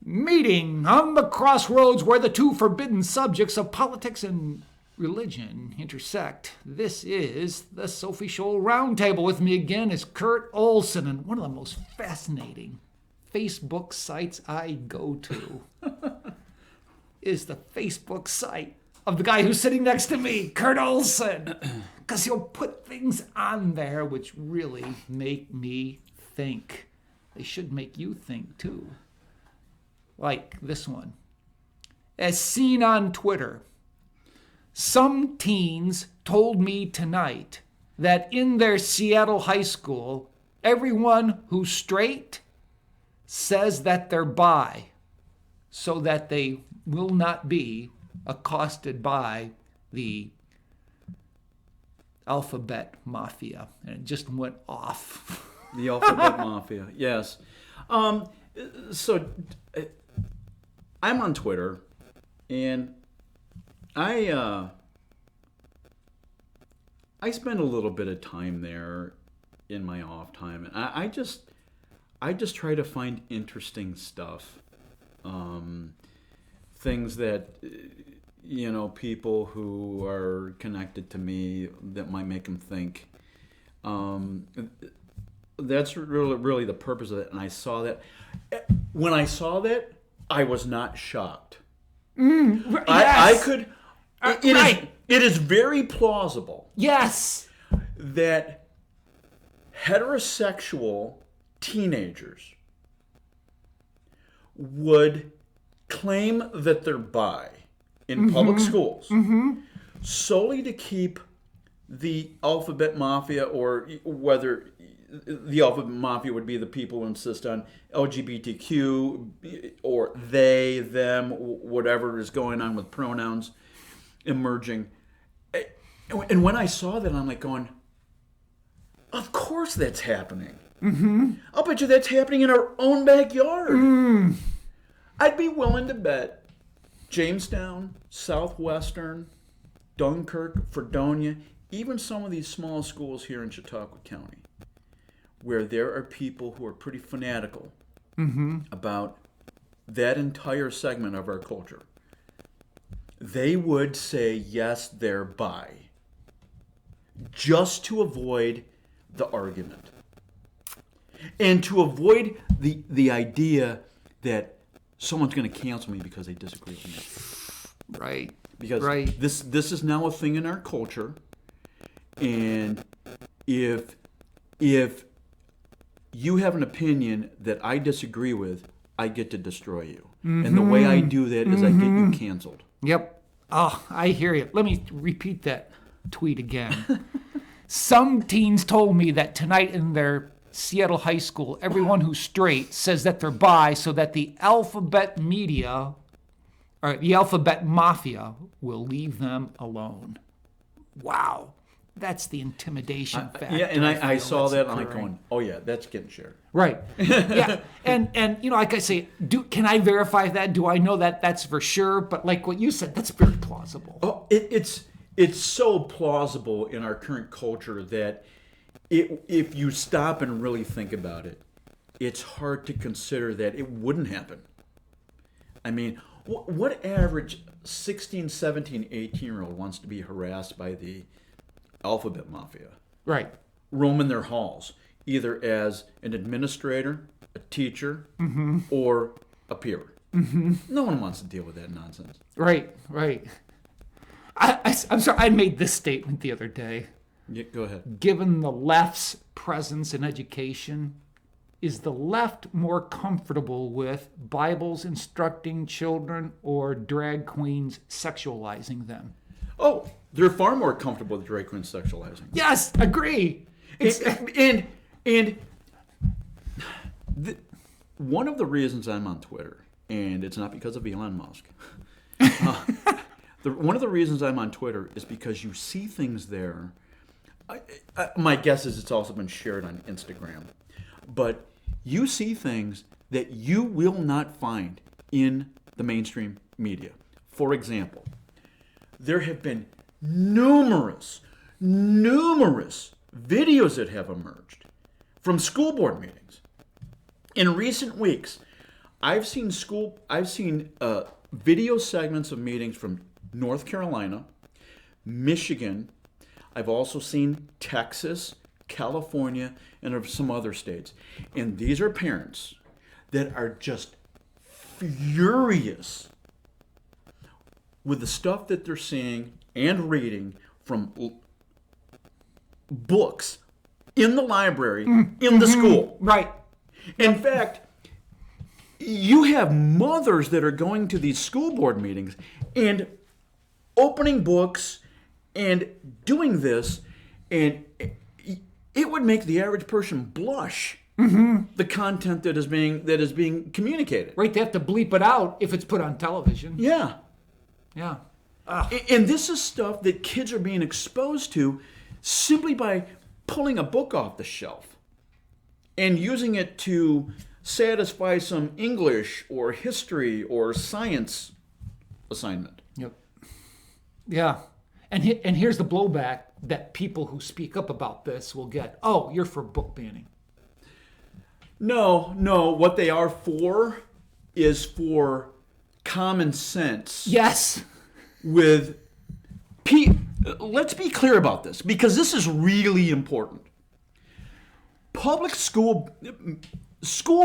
Meeting on the crossroads where the two forbidden subjects of politics and religion intersect. This is the Sophie Scholl Roundtable. With me again is Kurt Olson, and one of the most fascinating Facebook sites I go to is the Facebook site of the guy who's sitting next to me, Kurt Olson, because he'll put things on there which really make me think. They should make you think too. Like this one. As seen on Twitter, some teens told me tonight that in their Seattle high school, everyone who's straight says that they're bi, so that they will not be accosted by the alphabet mafia. And it just went off. The alphabet mafia, yes. So I'm on Twitter, and I spend a little bit of time there in my off time, and I just try to find interesting stuff, things that people who are connected to me that might make them think. That's really the purpose of it, and I saw that. When I saw that, I was not shocked. Yes. I could. It is very plausible. Yes. That heterosexual teenagers would claim that they're bi in public schools solely to keep the alphabet mafia, or whether the alphabet mafia would be the people who insist on LGBTQ or they, them, whatever is going on with pronouns emerging. And when I saw that, I'm like going, of course that's happening. I'll bet you that's happening in our own backyard. I'd be willing to bet Jamestown, Southwestern, Dunkirk, Fredonia, even some of these small schools here in Chautauqua County, where there are people who are pretty fanatical about that entire segment of our culture, they would say, yes, they're bi, just to avoid the argument. And to avoid the idea that someone's going to cancel me because they disagree with me. Right. Because this is now a thing in our culture, and if you have an opinion that I disagree with, I get to destroy you. And the way I do that is I get you canceled. Yep. Oh, I hear you. Let me repeat that tweet again. Some teens told me that tonight in their Seattle high school, everyone who's straight says that they're bi, so that the alphabet media, or the alphabet mafia, will leave them alone. Wow. That's the intimidation factor. Yeah, and I saw that, and I'm like going, oh yeah, that's getting shared. Right. Yeah. And like I say, can I verify that? Do I know that that's for sure? But like what you said, that's very plausible. Oh, it's so plausible in our current culture that if you stop and really think about it, it's hard to consider that it wouldn't happen. I mean, what average 16, 17, 18-year-old wants to be harassed by the alphabet mafia? Right. Roam in their halls, either as an administrator, a teacher, or a peer. No one wants to deal with that nonsense. Right. I'm sorry, I made this statement the other day. Yeah, go ahead. Given the left's presence in education, is the left more comfortable with Bibles instructing children or drag queens sexualizing them? Oh, they're far more comfortable with drag queens sexualizing. Yes, agree. One of the reasons I'm on Twitter, and it's not because of Elon Musk, one of the reasons I'm on Twitter is because you see things there. My guess is it's also been shared on Instagram. But you see things that you will not find in the mainstream media. For example, there have been numerous videos that have emerged from school board meetings in recent weeks I've seen video segments of meetings from North Carolina, Michigan. I've also seen Texas, California, and some other states. And these are parents that are just furious with the stuff that they're seeing and reading from books in the library, in the school. Right. In fact, you have mothers that are going to these school board meetings and opening books and doing this, and it would make the average person blush. The content that is being communicated. Right, they have to bleep it out if it's put on television. Yeah. Yeah. And this is stuff that kids are being exposed to simply by pulling a book off the shelf and using it to satisfy some English or history or science assignment. Yep. Yeah. And here's the blowback that people who speak up about this will get. Oh, you're for book banning. No. What they are for is for common sense. Yes. Let's be clear about this, because this is really important. Public school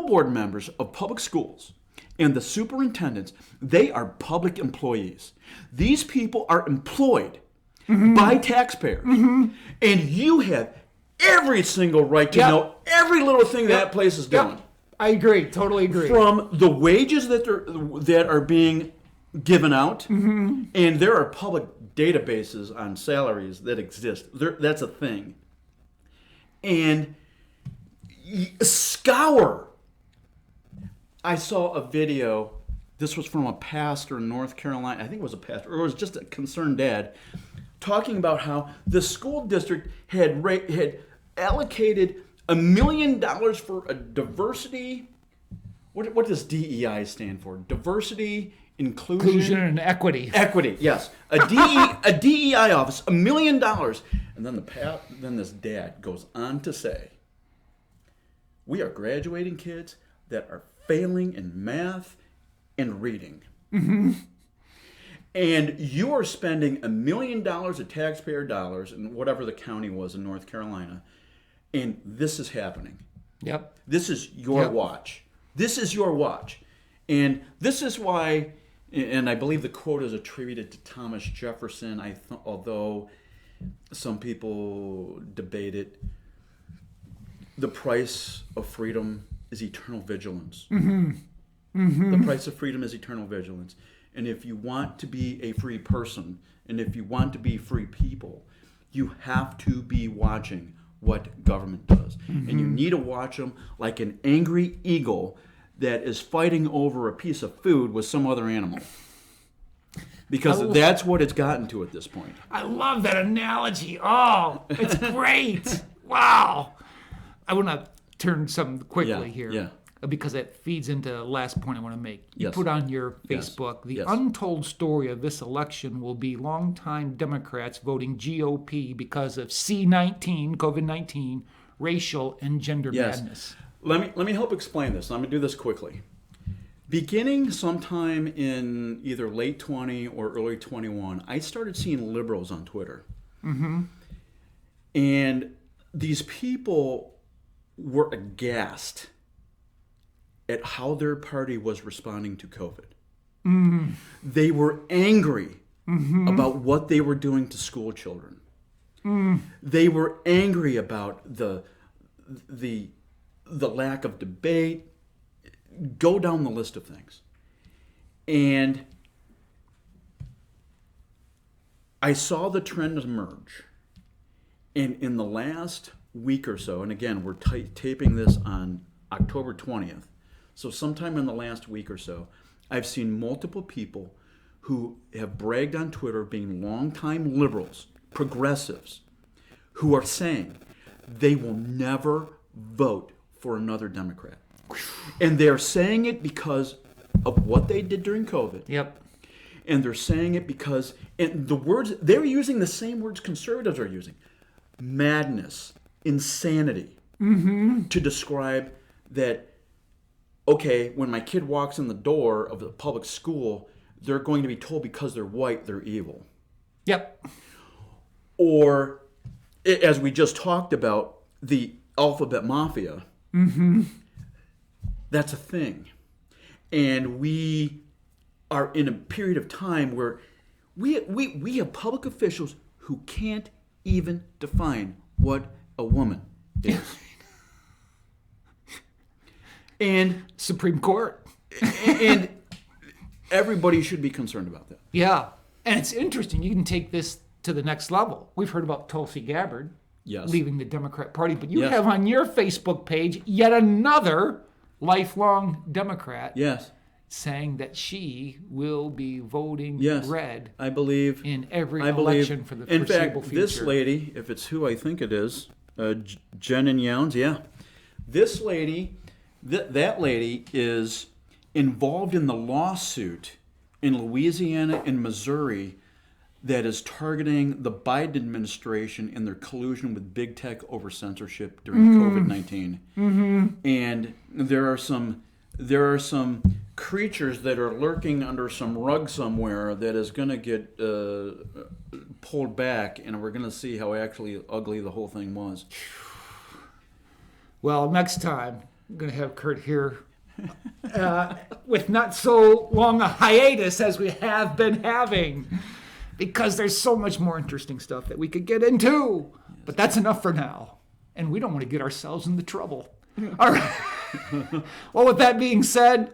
board members of public schools and the superintendents, they are public employees. These people are employed by taxpayers. And you have every single right to know every little thing that place is doing. I agree. Totally agree. From the wages that are being given out, and there are public databases on salaries that exist. That's a thing. And scour. I saw a video. This was from a pastor in North Carolina. I think it was a pastor, or it was just a concerned dad, talking about how the school district had allocated $1 million for a diversity. What does DEI stand for? Diversity, inclusion and equity. Equity, yes. A DEI office, $1 million, and then this dad goes on to say, "We are graduating kids that are failing in math and reading." And you are spending $1 million of taxpayer dollars in whatever the county was in North Carolina, and this is happening. Yep. This is your watch. This is your watch. And this is why, and I believe the quote is attributed to Thomas Jefferson, although some people debate it, the price of freedom is eternal vigilance. The price of freedom is eternal vigilance. And if you want to be a free person, and if you want to be free people, you have to be watching what government does. And you need to watch them like an angry eagle that is fighting over a piece of food with some other animal. Because that's what it's gotten to at this point. I love that analogy. Oh, it's great. Wow. I want to turn something quickly here. Because it feeds into the last point I want to make. You put on your Facebook, the untold story of this election will be longtime Democrats voting GOP because of C-19, COVID-19, racial and gender madness. Let me help explain this. I'm going to do this quickly. Beginning sometime in either late 20 or early 21, I started seeing liberals on Twitter. And these people were aghast at how their party was responding to COVID. They were angry about what they were doing to school children. They were angry about the lack of debate. Go down the list of things. And I saw the trend emerge. And in the last week or so, and again, we're taping this on October 20th, so sometime in the last week or so, I've seen multiple people who have bragged on Twitter being longtime liberals, progressives, who are saying they will never vote for another Democrat. And they're saying it because of what they did during COVID. Yep. And they're saying it because, and the words, they're using the same words conservatives are using. Madness, insanity, to describe that okay, when my kid walks in the door of the public school, they're going to be told because they're white, they're evil. Yep. Or, as we just talked about, the alphabet mafia. That's a thing. And we are in a period of time where we have public officials who can't even define what a woman is. And Supreme Court. and everybody should be concerned about that. Yeah. And it's interesting. You can take this to the next level. We've heard about Tulsi Gabbard leaving the Democrat Party, but you have on your Facebook page yet another lifelong Democrat saying that she will be voting red, I believe, in every election for the foreseeable future. This lady, if it's who I think it is, Jen and Youns, this lady, that lady is involved in the lawsuit in Louisiana and Missouri that is targeting the Biden administration in their collusion with big tech over censorship during COVID-19. And there are some creatures that are lurking under some rug somewhere that is going to get pulled back, and we're going to see how actually ugly the whole thing was. Well, next time I'm going to have Kurt here with not so long a hiatus as we have been having, because there's so much more interesting stuff that we could get into. But that's enough for now, and we don't want to get ourselves into trouble. All right. Well, with that being said,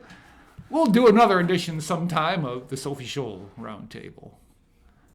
we'll do another edition sometime of the Sophie Scholl Roundtable.